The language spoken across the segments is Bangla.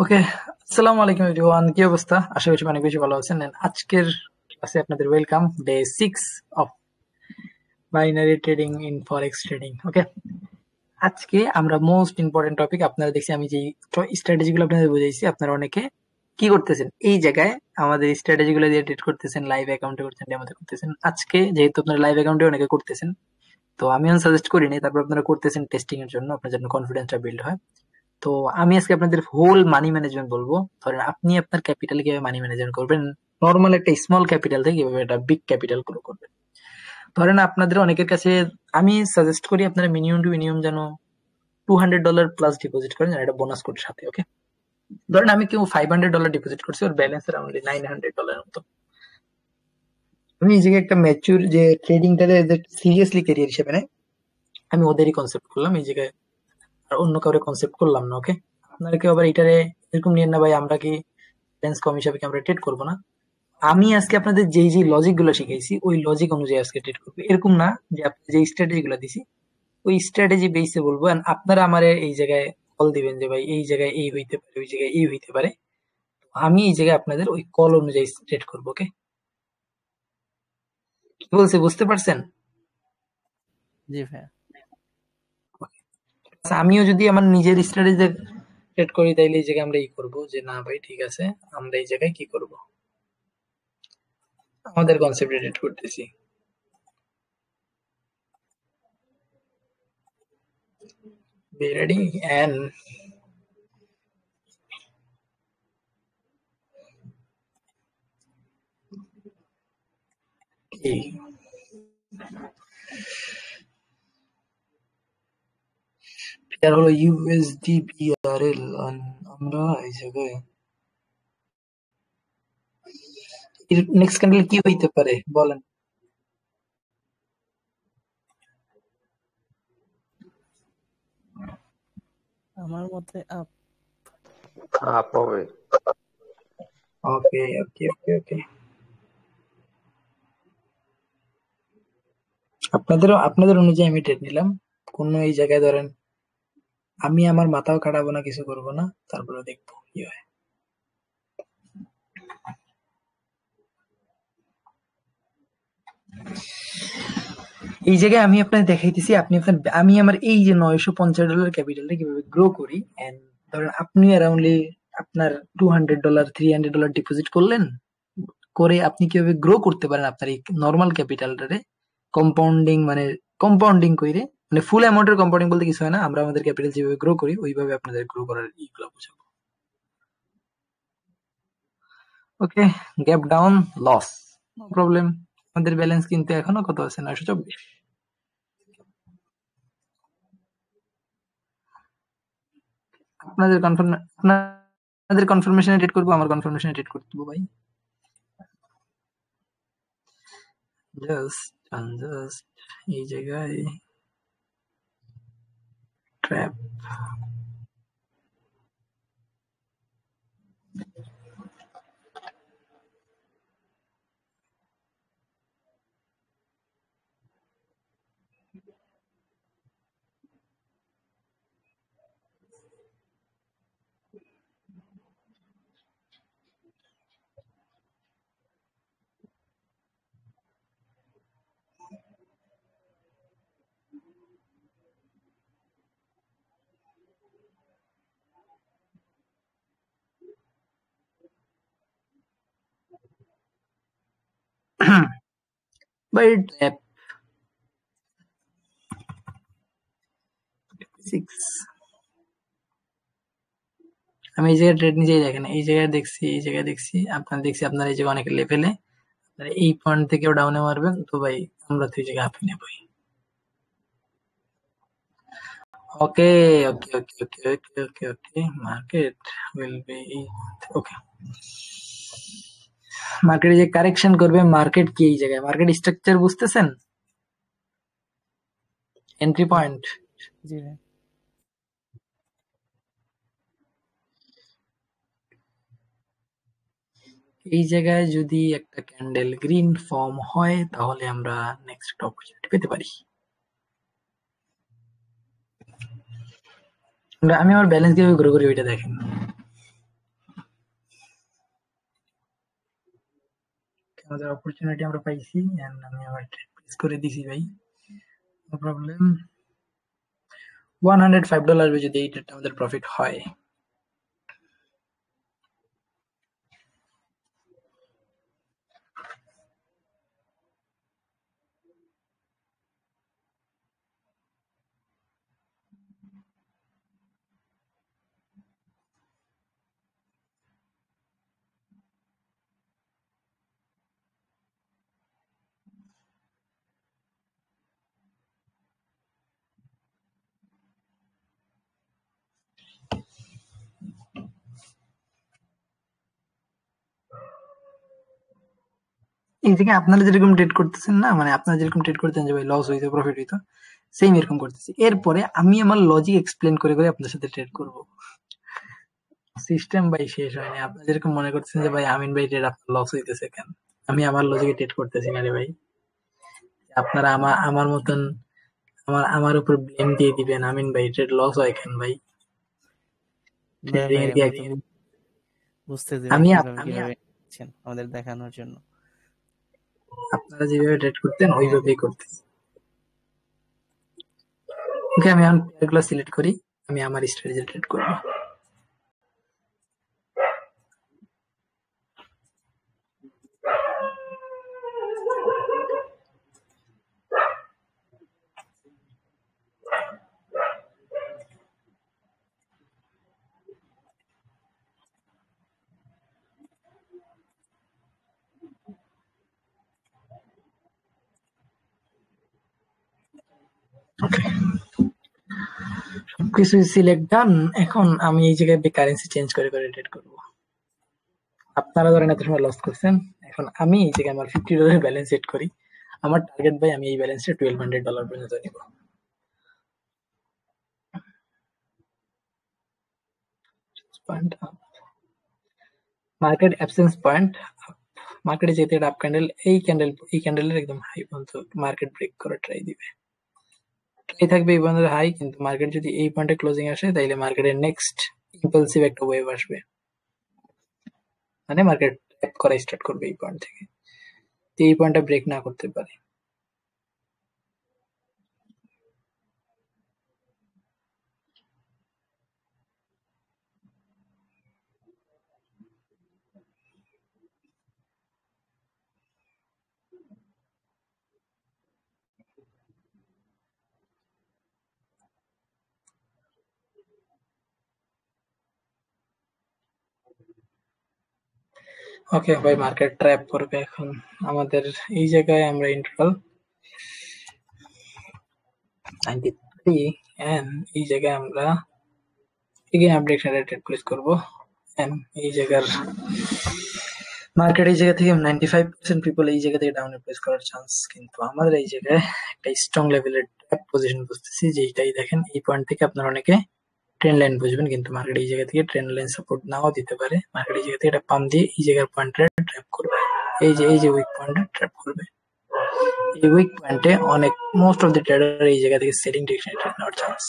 ওকে, আসসালামু আলাইকুম এভরিওয়ান। কি অবস্থা? আশা করছি অনেক বেশি ভালো আছেন। And আজকের ক্লাসে আপনাদের welcome, day 6 of binary trading in forex trading. Okay, আজকে আমরা মোস্ট ইম্পর্টেন্ট টপিক, আপনারা দেখছি আমি যে স্ট্র্যাটেজি গুলো আপনাদের বুঝাইছি, আপনারা অনেকে কি করতেছেন এই জায়গায় আমাদের স্ট্র্যাটেজি গুলো দিয়ে ট্রেড করতেছেন, লাইভ অ্যাকাউন্টে করতেছেন, ডেমোতে করতেছেন। আজকে যেহেতু আপনারা লাইভ অ্যাকাউন্টে অনেকে করতেছেন, তো আমি সাজেস্ট করিনি, তারপর আপনারা করতেছেন টেস্টিং এর জন্য, আপনার জন্য কনফিডেন্সটা বিল্ড হয়। তো আমি আজকে আপনাদের হোল মানি ম্যানেজমেন্ট বলবো। ধরেন আপনি আপনার ক্যাপিটাল কিভাবে মানি ম্যানেজমেন্ট করবেন, নর্মাল একটা স্মল ক্যাপিটাল থেকে কিভাবে একটা বিগ ক্যাপিটাল গ্রো করবেন। ধরেন আপনাদের অনেকের কাছে আমি সাজেস্ট করি আপনারা মিনিমাম টু মিনিমাম যেন $200 প্লাস ডিপোজিট করেন, এটা বোনাস কোডের সাথে। ওকে, ধরেন আমি কেউ $500 ডিপোজিট করছি, ওর ব্যালেন্স অ্যারাউন্ড $900 মতো। আমি এই জায়গায় একটা ম্যাচিউর যে ট্রেডিংটাকে সিরিয়াসলি ক্যারিয়ার হিসেবে নেয়, আমি ওদেরই কনসেপ্ট করলাম এই জায়গায়, আর অন্য কাউরে কনসেপ্ট করলাম না। ওকে, আপনারা কেউ আবার এটারে এরকম নিয়েন না ভাই আমরা কি ব্যালেন্স কম হিসাবে কি আমরা ট্রেড করবো না। আমি আজকে আপনাদের যেই যে লজিক গুলো শিখাইছি ওই লজিক অনুযায়ী আজকে ট্রেড করবো, এরকম না যে আপনি যে স্ট্র্যাটেজি গুলো দিছি ওই স্ট্র্যাটেজি বেসে বলবো। and আপনারা আমার এই জায়গায় কল দিবেন যে ভাই এই জায়গায় এই হইতে পারে, ওই জায়গায় এই হইতে পারে। আমি এই জায়গায় আপনাদের ওই কল অনুযায়ী ট্রেড করবো। ওকে, কি বলছি বুঝতে পারছেন? জি ভাইয়া। আচ্ছা, আমিও যদি আমার নিজের স্ট্র্যাটেজি ট্রেড করি তাইলে এই জায়গায় আমরা ই করবো যে না ভাই ঠিক আছে, আমরা এই জায়গায় কি করব, আমাদের কনসেপ্টে ট্রেড করতেছি। Be ready and okay. এটা হলো ইউএসডি বিআরএল। আমরা এই জায়গায় নেক্সট ক্যান্ডেল কি হইতে পারে বলেন? আমার মতে আপ। আপ হবে। ওকে ওকে ওকে ওকে, আপনাদের অনুযায়ী আমি ট্রেড নিলাম। কোন এই জায়গায় ধরেন আমি আমার মাথাও কাটাবো না, কিছু করব না, তারপরে দেখবো কি হয়। এই জায়গায় আমি আপনাকে দেখাইতেছি, আমি আমার এই যে $950 ক্যাপিটালটা কিভাবে গ্রো করি। এন্ড ধরেন আপনি অ্যারাউন্ডলি আপনার $200 $300 ডিপোজিট করলেন, করে আপনি কিভাবে গ্রো করতে পারেন আপনার এই নর্মাল ক্যাপিটালটারে কম্পাউন্ডিং করে, মানে ফুল অ্যামাউন্টের কম্পাউন্ডিং বলতে কিছু হয় না, আমরা আমাদের ক্যাপিটাল যেভাবে গ্রো করি ওইভাবে আপনাদের গ্রো করার ইগুলো বুঝাবো। Okay, gap down loss, no problem. আমাদের ব্যালেন্স কিন্তু এখনো কত আছে? 924। আপনাদের কনফার্মেশনে ট্রেড করবো, আমার কনফার্মেশনে ট্রেড করতে ভাই। জাস্ট এই জায়গায় ট্র্যাপ। By trap 6। আমি এই জায়গায় ট্রেড নিজেই দেখেন, এই জায়গায় দেখছি, এই জায়গায় দেখছি, দেখছি আপনার এই জায়গায় অনেক লেভেলে এই পয়েন্ট থেকেও ডাউনে মারবেন, তো ভাই আমরা তো এই জায়গায় আপনি নেবই। ওকে ওকে ওকে ওকে ওকে ওকে ওকে, মার্কেট উইল বি ওকে। মার্কেটে যে কারেকশন করবে, মার্কেট কি এই জায়গায় মার্কেট স্ট্রাকচার বুঝতেছেন? এন্ট্রি পয়েন্ট জি ভাই। এই জায়গায় যদি একটা ক্যান্ডেল গ্রিন ফর্ম হয় তাহলে আমরা নেক্সট একটা অপরচুনিটি পেতে পারি। আমি আমার ব্যালেন্স কিভাবে গ্রো করি ওইটা দেখেন। আমাদের অপরচুনিটি আমরা পাইছি and আমি আমার ট্রেড প্লেস করে দিছি ভাই, নো প্রবলেম। $105 যদি এই ট্রেডটা আমাদের প্রফিট হয়, এই জায়গায় আপনারা যেরকম ট্রেড করতেছেন না, মানে আপনারা যেরকম ট্রেড করতেন যে ভাই লস হইতো প্রফিট হইতো, সেম এরকম করতেছি। এরপরে আমি আমার লজিক এক্সপ্লেন করে করে আপনাদের সাথে ট্রেড করব। সিস্টেম ভাই শেষ হয়নি। আপনারা যেরকম মনে করতেছেন যে ভাই আমিন ভাই ট্রেড আপনার লস হইতেছে কেন, আমি আমার লজিকে ট্রেড করতেছি না রে ভাই। আপনারা আমার আমার মতন আমার উপর ব্লেম দিয়ে দিবেন আমিন ভাই ট্রেড লস হয় কেন ভাই। না ট্রেডিং ভাই, এর কি আমরা এক- তো বুঝতেছি ভাই আমি কিভাবে আমি কিভাবে করছেন আমাদের দেখানোর জন্য। আপনারা যেভাবে ট্রেড করতেন ওইভাবেই করতেছি। ওকে, আমি এখন পেয়ারগুলো সিলেক্ট করি, আমি আমার স্ট্র্যাটেজি ট্রেড করবো। সবকিছু সিলেক্ট ডান। এখন আমি এই জায়গায় কারেন্সি চেঞ্জ করে করে ট্রেড করবো। আপনারা ধরেন এত সময় লস করছেন, এখন আমি এই জায়গায় আমার $50 ব্যালেন্স সেট করি। আমার টার্গেট ভাই আমি এই ব্যালেন্সটা $1200 পর্যন্ত নিব। মার্কেট অ্যাবসেন্স পয়েন্ট, মার্কেটে যেতে আপ ক্যান্ডেল, এই ক্যান্ডেলের একদম হাই পর্যন্ত মার্কেট ব্রেক করে ট্রাই দিবে, ট্রাই থাকবে এই পর্যন্ত হাই। কিন্তু মার্কেট যদি এই পয়েন্টে ক্লোজিং আসে তাইলে মার্কেটের নেক্সট ইম্পালসিভ একটা ওয়েভ আসবে, মানে মার্কেট ট্যাপ করা স্টার্ট করবে এই পয়েন্ট থেকে। তো এই পয়েন্টটা ব্রেক না করতে পারে। ওকে ভাই, মার্কেট ট্র্যাপ করবে এখন আমাদের এই জায়গায়। আমরা ইন্টারভাল 93 এন্ড এই জায়গায় আমরা এগেইন আপডেট ট্রেড প্লেস করব। এন্ড এই জায়গার মার্কেট এই জায়গা থেকে 95% পিপল এই জায়গা থেকে ডাউনে প্লেস করার চান্স, কিন্তু আমাদের এই জায়গায় একটা স্ট্রং লেভেলের ট্র্যাপ পজিশন বুঝতেছি, যেটাই দেখেন এই পয়েন্ট থেকে আপনারা অনেকে ট্রেন্ড লাইন বুঝবেন, কিন্তু মার্কেট এই জায়গা থেকে ট্রেন্ড লাইন সাপোর্ট নাও দিতে পারে। মার্কেট এই জায়গা থেকে একটা পাম্প দিয়ে এই জায়গার পয়েন্টে ট্র্যাপ করবে, এই যে উইক পয়েন্টে ট্র্যাপ করবে। এই উইক পয়েন্টে অনেক মোস্ট অফ দ্য ট্রেডার এই জায়গা থেকে সেলিং ডিরেকশনে ট্রেড নেওয়ার চান্স।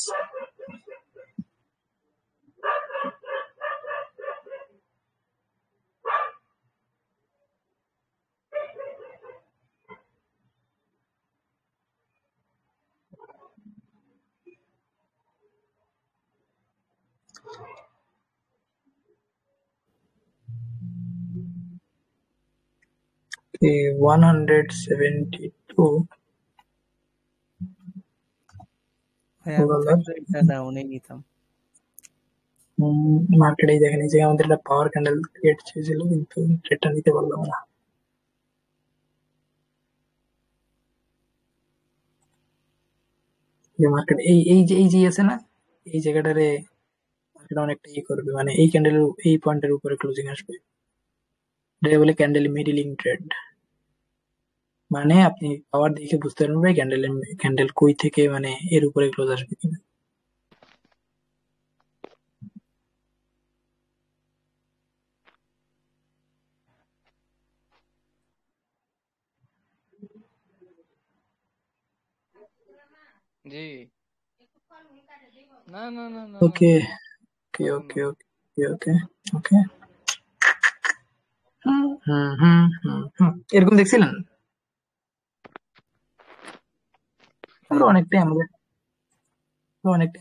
$172 ভাই আমি থাকলে এটা ডাউনে নিতাম। মার্কেট এই দেখেন এই জায়গায় আমাদের একটা পাওয়ার ক্যান্ডেল ক্রিয়েট হয়েছিল, কিন্তু ট্রেডটা নিতে পারলাম না। যে মার্কেট এই যে আছে না, এই জায়গাটারে মার্কেট অনেকটা ইয়ে করবে, মানে এই ক্যান্ডেলের এই পয়েন্টের উপরে ক্লোজিং আসবে। এটা বলে ক্যান্ডেল মিডলিং ট্রেড, মানে আপনি পাওয়ার দেখে বুঝতে পারবেন ভাই ক্যান্ডেল কই থেকে মানে এর উপরে ক্লোজ আসবে কিনা। জি না না না না ওকে না ওকে ওকে ওকে ওকে ওকে। হুম হুম হুম হুম এরকম দেখছিলেন? আমরা হ্যাঁ অনেকটাই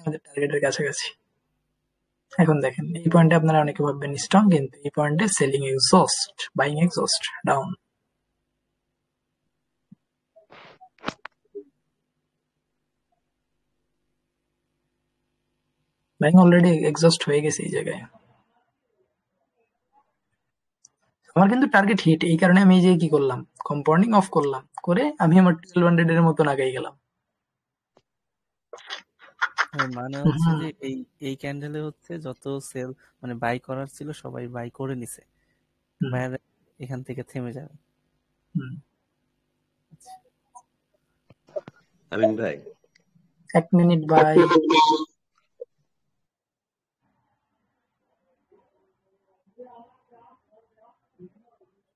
আমাদের টার্গেটের কাছাকাছি। এখন দেখেন এই পয়েন্টে আপনারা অনেকে ভাববেন স্ট্রং, কিন্তু এই পয়েন্টে selling exhaust, buying exhaust down. Buying already exhaust হয়ে গেছে এই জায়গায়। আমার কিন্তু টার্গেট হিট, এই কারণে আমি এই যে কি করলাম, কম্পাউন্ডিং অফ করলাম, করে আমি আমার 1200 এর মতন আগাই গেলাম। মানে হচ্ছে হুম যে এই ক্যান্ডেলে হচ্ছে যত সেল মানে বাই করার ছিল সবাই বাই করে নিছে, হুম বাইরে এখান থেকে থেমে যাবে। হুম। আমিন ভাই, 1 মিনিট বাই।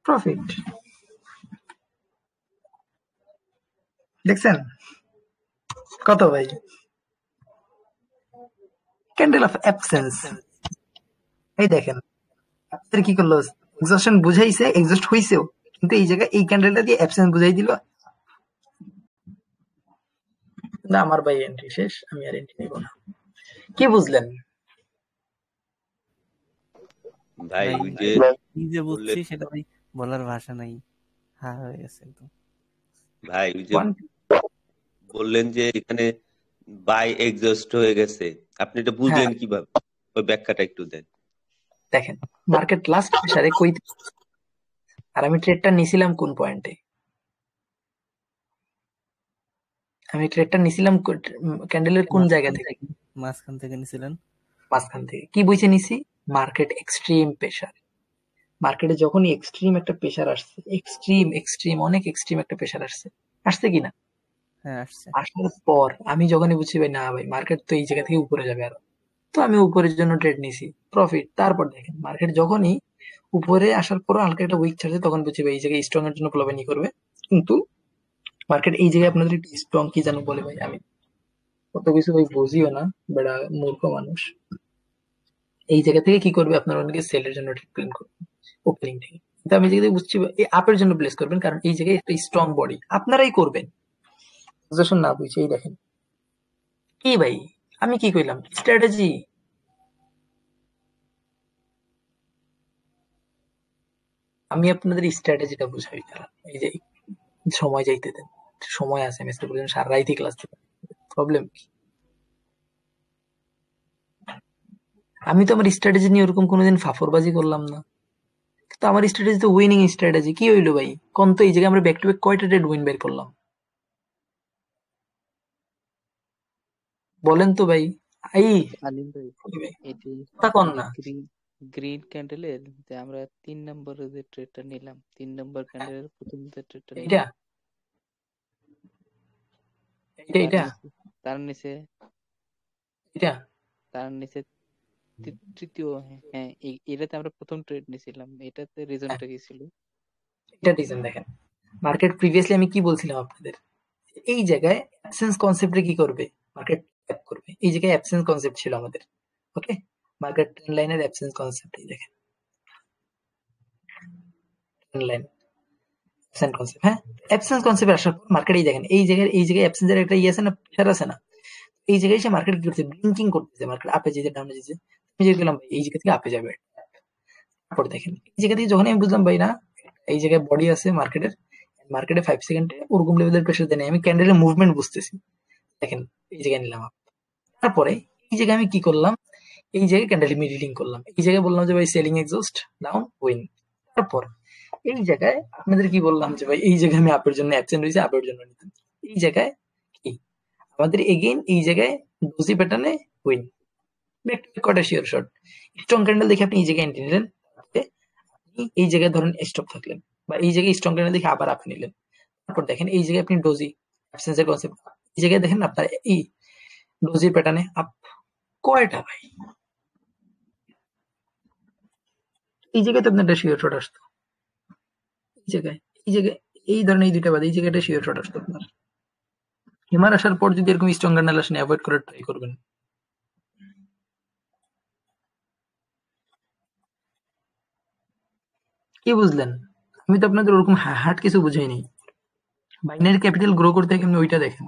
প্রফিট দেখছেন কত ভাই? Candle of absence. এই দেখেন আপনাদের কি করলো, এক্সস্টন বুঝাইছে, এক্সস্ট হইছেও, কিন্তু এই জায়গায় এই ক্যান্ডেলটা দিয়ে অ্যাবসেন্স বুঝাই দিল। না আমার ভাই এন্ট্রি শেষ, আমি আর এন্ট্রি নিব না। কি বুঝলেন? ভাই ভাই ওই যে কি যে বুঝছি বললেন, সেটা ভাই বলার ভাষা নাই, হা হয়ে গেছে একদম। ভাই ওই যে বললেন যে এখানে বাই এক্সস্ট হয়ে গেছে, আপনি এটা হ্যাঁ বুঝলেন কিভাবে? ওই ব্যাখ্যাটা একটু দেন। দেখেন, মার্কেট লাস্ট প্রেসারে কই, আর আমি ট্রেডটা নিছিলাম কোন পয়েন্টে, আমি ট্রেডটা নিছিলাম ক্যান্ডেলের কোন জায়গা মাঝখান থেকে? থেকে মাঝখান থেকে নিছিলেন। মাঝখান থেকে। কি বুঝে নিছি? Market extreme pressure. মার্কেটে যখনই এক্সট্রিম একটা প্রেসার আসছে, এক্সট্রিম এক্সট্রিম অনেক এক্সট্রিম একটা প্রেসার আসছে, আসছে কিনা? হ্যাঁ আসছে। আসার পর আমি যখনই বুঝছি ভাই না ভাই মার্কেট তো এই জায়গা থেকে উপরে যাবে আরো, তো আমি উপরের জন্য ট্রেড নিছি, প্রফিট। তারপর দেখেন মার্কেট যখনই উপরে আসার পর হালকা একটা উইক ছাড়ছে, তখন বুঝছি ভাই এই জায়গায় স্ট্রং এর জন্য প্লাবনি করবে। কিন্তু মার্কেট এই জায়গায় আপনাদের একটু স্ট্রং কি জানো বলে ভাই, আমি কত কিছু ভাই বুঝিও না, বেড়া মূর্খ মানুষ। এই জায়গা থেকে কি করবে, আপনার অনেকে সেলের জন্য ট্রেড করবে ওপেনিং থেকে। কিন্তু আমি যেটা বুঝছি এই আপের জন্য প্লেস করবেন, কারণ এই জায়গায় একটা স্ট্রং বডি আপনারাই করবেন। পজিশন না বুঝছে, এই দেখেন কি ভাই, আমি কি কইলাম স্ট্র্যাটেজি। আমি আপনাদের স্ট্র্যাটেজিটা বুঝাই, তারা এই যে সময় যাইতে দেন, সময় আছে, আমি আজকে পর্যন্ত সারা রাইতে ক্লাস দিতে, প্রবলেম কি? আমি তো আমার স্ট্র্যাটেজি নিয়ে ওরকম কোনোদিন ফাফরবাজি করলাম না, তো আমার স্ট্র্যাটেজি তো উইনিং স্ট্র্যাটেজি। কি হইলো ভাই কোন তো, এই জায়গায় আমরা ব্যাক টু ব্যাক কয়টা ট্রেড উইন বের করলাম বলেন তো ভাই? এই আলিম ভাই, ভাই, এটি কথা কন না। গ্রিন গ্রিন ক্যান্ডেলের যে আমরা 3 নম্বরের যে ট্রেডটা নিলাম, 3 নম্বর ক্যান্ডেলের প্রথম যে ট্রেডটা এইটা নিলাম, এইটা তার এইটা নিচে তার নিচে এইটা তার নিচে তৃতীয়, হ্যাঁ এটাতে আমরা প্রথম ট্রেড নিছিলাম, এটাতে হ্যাঁ, রিজনটা কি ছিল? এটা ডিজাইন দেখেন। মার্কেট প্রিভিয়াসলি আমি কি বলছিলাম আপনাদের, এই জায়গায় অ্যাবসেন্স কনসেপ্টে কি করবে, মার্কেট ট্যাপ করবে। এই জায়গায় অ্যাবসেন্স কনসেপ্ট ছিল আমাদের, ওকে। মার্কেট ট্রেন্ড লাইনের অ্যাবসেন্স কনসেপ্ট, এই দেখেন ট্রেন্ড লাইন অ্যাবসেন্ট কনসেপ্ট, হ্যাঁ। অ্যাবসেন্স কনসেপ্ট আসার পর মার্কেট এই দেখেন এই জায়গায় অ্যাবসেন্সের একটা ইয়ে আছে না, প্রেশার আছে না, এই জায়গায় এসে মার্কেট কি করছে, ব্লিঙ্কিং করতেছে, মার্কেট আপে যেতে ডাউনে যেতে। আমি যে গেলাম ভাই এই জায়গা থেকে আপে যাবে, তারপর দেখেন এই জায়গা থেকে যখন আমি বুঝলাম ভাই না, এই জায়গায় বডি আছে মার্কেটের, মার্কেটে 5 সেকেন্ডে ওরকম লেভেলের প্রেশার দেয় নাই, আমি ক্যান্ডেলের মুভমেন্ট বুঝতেছি, দেখেন এই জায়গায় নিলাম up। তারপরে এই জায়গায় আমি কি করলাম, এই জায়গায় ক্যান্ডেল মিডিলিং করলাম, এই জায়গায় বললাম যে ভাই সেলিং এক্সস্ট ডাউন উইন। তারপর এই জায়গায় আপনাদের কি বললাম যে ভাই এই জায়গায় আমি আপের জন্য অ্যাবসেন্ট হয়েছে, আপের জন্য নিতাম। এই জায়গায় কি আমাদের এগেইন এই জায়গায় ডোজি প্যাটার্নে উইন, কয়টা শিওর শট, স্ট্রং ক্যান্ডেল দেখে আপনি এই জায়গায় এন্ট্রি নিলেন, আপনি এই জায়গায় ধরেন স্টপ থাকলেন, বা এই জায়গায় স্ট্রং ক্যান্ডেল দেখে আবার আপনি নিলেন। তারপর দেখেন এই জায়গায় আপনি ডোজি অ্যাবসেন্সের কনসেপ্ট, এই জায়গায় দেখেন আপনার এই ডোজি প্যাটার্নে আপ কয়টা ভাই, এই জায়গায় তো আপনার একটা শিওর শট আসতো, এই জায়গায় এই জায়গায় এই ধরনের এই দুইটা বাদ, এই জায়গাটা শিওর শট আসতো আপনার। হিমার আসার পর যদি এরকম স্ট্রং ক্যান্ডেল আসেন, অ্যাভয়েড করার ট্রাই করবেন। কি বুঝলেন? আমি তো আপনাদের ওরকম হার্ড কিছু বুঝাইনি। বাইনারি ক্যাপিটাল গ্রো করতে কেমনি ওইটা দেখেন।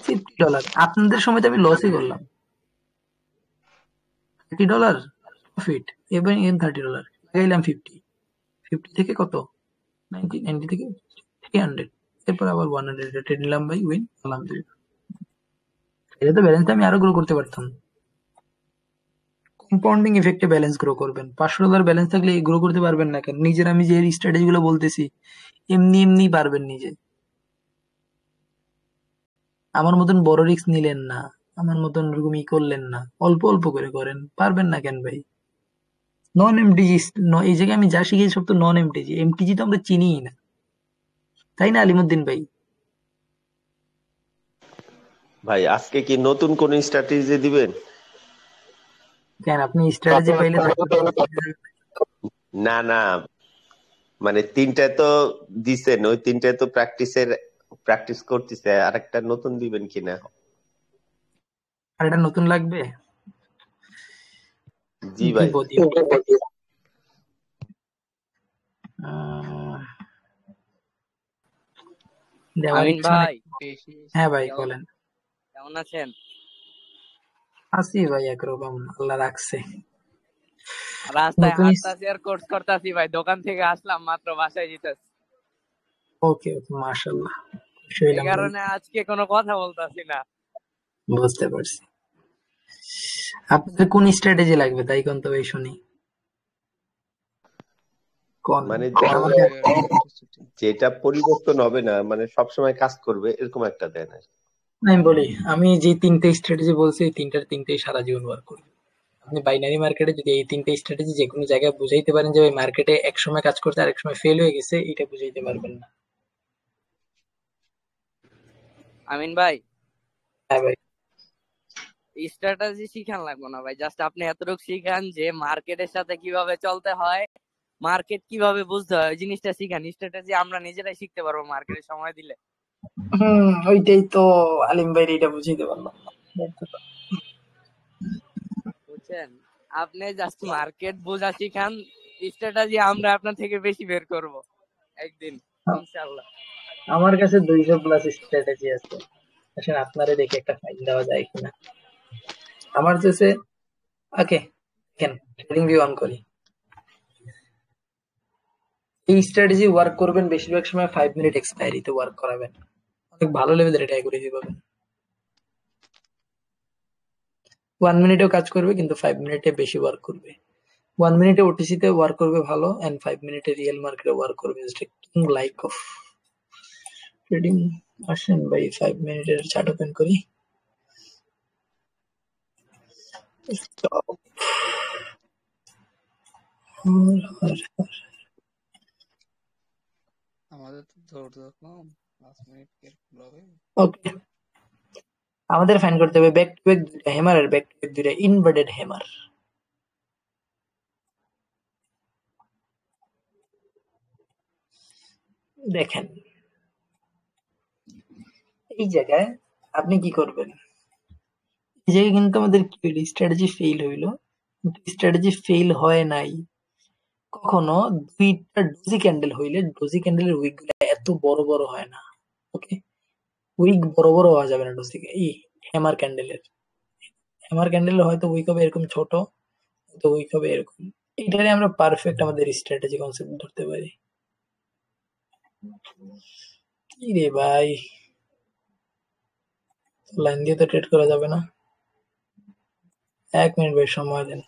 $50 আপনাদের সময় তো আমি লসই করলাম। $30 প্রফিট, এবার $30 লাগাইলাম 50 থেকে কত 90 থেকে 300, এরপর আবার 100 রেটে নিলাম ভাই, উইন আলহামদুলিল্লাহ। এটা তো ব্যালেন্স আমি আরো গ্রো করতে পারতাম। কম্পাউন্ডিং ইফেক্টে ব্যালেন্স গ্রো করবেন। $500 ব্যালেন্স থাকলে গ্রো করতে পারবেন না কেন? নিজের আমি যে স্ট্র্যাটেজি গুলো বলতেছি এমনি এমনি পারবেন নিজে। আমার মতন বড় রিস্ক নিলেন না, আমার মতন ওরকম করলেন না, অল্প অল্প করে করেন। পারবেন না কেন ভাই? নন এমটিজি, এই জায়গায় আমি যা শিখেছি সব তো নন এমটিজি। এমটিজি তো আমরা চিনিই না, তাই না আলিমুদ্দিন ভাই? ভাই আজকে কি নতুন কোন স্ট্র্যাটেজি দিবেন? কেন আপনি স্ট্র্যাটেজি পাইলে না না, মানে তিনটায় তো দিছেন, ওই তিনটায় তো প্র্যাকটিস করতেছে, আরেকটা নতুন দিবেন কিনা? আর এটা নতুন লাগবে? জি ভাই। দিব দিব। দেওয়ার আমিন ইচ্ছা নাই। ভাই, হ্যাঁ ভাই কেমন বলেন। কেমন আছেন? আছি ভাই একরকম, আল্লাহ রাখছে। রাস্তায় নতুন হাঁটতাছি আর কোর্স করতাছি ভাই, দোকান থেকে আসলাম মাত্র, বাসায় যেতেছি। ওকে ওকে, মাশাআল্লাহ, খুশি এই হইলাম ভাই। কারণে আজকে কোনো কথা বলতাছি না। বুঝতে পারছি। আপনাদের কোন স্ট্র্যাটেজি লাগবে তাই কোন তো ভাই শুনি। কোন মানে আমাকে যেটা পরিবর্তন হবে না, মানে সবসময় কাজ করবে, এরকম একটা দেন আর কি। আমি বলি, আমি যে তিনটে স্ট্র্যাটেজি বলছি এই তিনটেই সারা জীবন ওয়ার্ক করবে। আপনি বাইনারি মার্কেটে যদি এই তিনটে স্ট্র্যাটেজি যে কোনো জায়গায় বুঝাইতে পারেন যে ওই মার্কেটে এক সময় কাজ করতে আর এক সময় ফেল হয়ে গেছে, এটা বুঝাইতে পারবেন না। আমিন ভাই, হ্যাঁ ভাই। স্ট্র্যাটেজি শিখান লাগবে না ভাই, জাস্ট আপনি এতটুকু শিখান যে মার্কেটের সাথে কিভাবে চলতে হয়, মার্কেট কিভাবে বুঝতে হয়, ওই জিনিসটা শিখান। স্ট্র্যাটেজি আমরা নিজেরাই শিখতে পারবো মার্কেটে সময় দিলে। ওইটাই তো আলিম ভাই, এটা বুঝাইতে পারলাম না। বুঝছেন? আপনি জাস্ট মার্কেট বোঝা শিখান, স্ট্র্যাটেজি আমরা আপনার থেকে বেশি বের করব একদিন ইনশাআল্লাহ। আমার কাছে 200+ স্ট্র্যাটেজি আছে, আসেন আপনারে দেখে একটা ফাইন দেওয়া যায় কিনা। আমার কাছে ওকে, দেখেন ট্রেডিং ভিউ অন করি। এই স্ট্র্যাটেজি ওয়ার্ক করবেন বেশিরভাগ সময় 5 মিনিট এক্সপায়ারিতে ওয়ার্ক করাবেন, অনেক ভালো লেভেলের এটা অ্যাকুরেসি পাবেন। 1 মিনিটেও কাজ করবে কিন্তু 5 মিনিটে বেশি ওয়ার্ক করবে। 1 মিনিটে ওটিসিতে ওয়ার্ক করবে ভালো, এন্ড 5 মিনিটে রিয়েল মার্কেটে ওয়ার্ক করবে। King like of trading. আসেন ভাই 5 মিনিটের চার্ট ওপেন করি। Stop. আমাদের তো ধৈর্য কম, 5 মিনিট কেয়ারফুল হবে। ওকে, আমাদের ফাইন করতে হবে ব্যাক টু ব্যাক দুইটা হ্যামার আর ব্যাক টু ব্যাক দুইটা ইনভার্টেড হ্যামার। দেখেন এই জায়গায় আপনি কি করবেন, এই জায়গায় কিন্তু আমাদের স্ট্র্যাটেজি ফেইল হইলো, কিন্তু স্ট্র্যাটেজি ফেইল হয় নাই কখনো। দুইটা ডোজি ক্যান্ডেল হইলে ডোজি ক্যান্ডেলের উইক গুলো এত বড় বড় হয় না। ওকে, উইক বড় বড় হওয়া যাবে না ডোজি এই হ্যামার ক্যান্ডেলের হয়তো উইক হবে এরকম ছোট, হয়তো উইক হবে এরকম। এটারে আমরা পারফেক্ট আমাদের স্ট্র্যাটেজি কনসেপ্ট ধরতে পারি। কি রে ভাই, লাইন দিয়ে তো ট্রেড করা যাবে না। 1 মিনিট ভাই সময় দেন।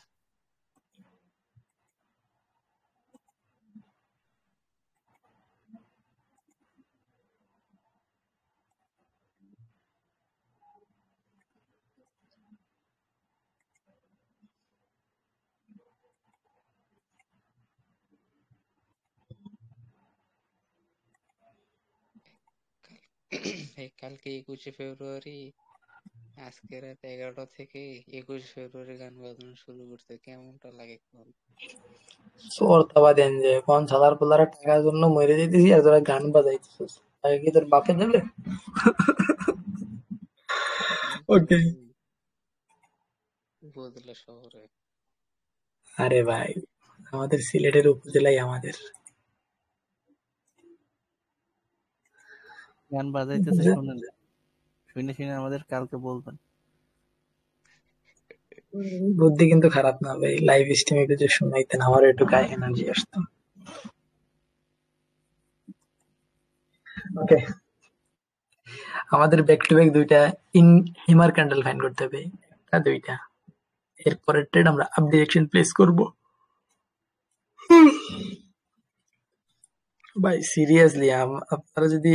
এই কালকে 21শে ফেব্রুয়ারি, আজকে রাত 11টা থেকে 21শে ফেব্রুয়ারি গান বাজানো শুরু করছে, কেমনটা লাগে কোন? সোরতাবা দেন যে কোন সাদার পোলারা টাকার জন্য মরে যেতেছি আর তোরা গান বাজাইতেছিস, আগে কি তোর বাপে দেবে? ওকে, উপজেলা শহরে। আরে ভাই, আমাদের সিলেটের উপজেলায় আমাদের গান বাজাইতেছে, শুনেন, শুনে শুনে আমাদের কালকে বলবেন। বুদ্ধি কিন্তু খারাপ না ভাই, লাইভ স্ট্রিমে কিছু শুনাইতেন, আমার একটু গায়ে এনার্জি আসতো। ওকে, আমাদের ব্যাক টু ব্যাক দুইটা হিমার ক্যান্ডেল ফাইন্ড করতে হবে, একটা দুইটা। এরপরের ট্রেড আমরা আপ ডিরেকশন প্লেস করব। ভাই সিরিয়াসলি, আপনারা যদি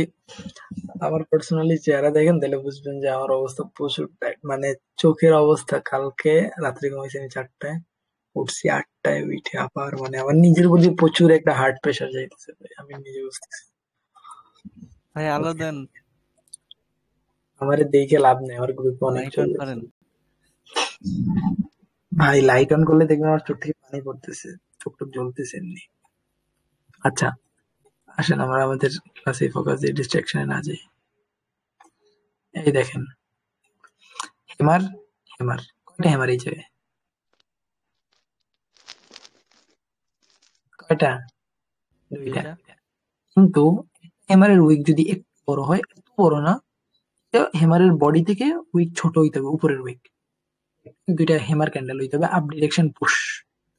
আমার পার্সোনালি চেহারা দেখেন তাহলে বুঝবেন যে আমার অবস্থা প্রচুর ব্যাড। মানে চোখের অবস্থা, কালকে রাত্রে ঘুমাইছি আমি 4টায়, উঠছি 8টায়, উঠে আবার মানে আমার নিজের প্রতি প্রচুর একটা হার্ট প্রেশার যাইতেছে ভাই, আমি নিজে বুঝতেছি। ভাই আলো দেন, আমার দেখে লাভ নেই, আমার গ্রুপে অনেক লাইট অন চলবে করেন। ভাই। লাইট অন করলে দেখবেন আমার চোখ থেকে পানি পড়তেছে, চোখ টোক জ্বলতেছে এমনি। আচ্ছা আসেন আমরা আমাদের ক্লাসে ফোকাস দিয়ে ডিস্ট্রাকশনে না যাই। এই দেখেন হেমার, হেমার কয়টা হেমার এই জায়গায়? কয়টা? দুইটা। দুইটা। কিন্তু হেমারের উইক যদি একটু বড় হয়, এত বড় না, হেমারের বডি থেকে উইক ছোট হইতে হবে, উপরের উইক। দুইটা হেমার ক্যান্ডেল হইতে হবে আপ ডিরেকশন পুশ।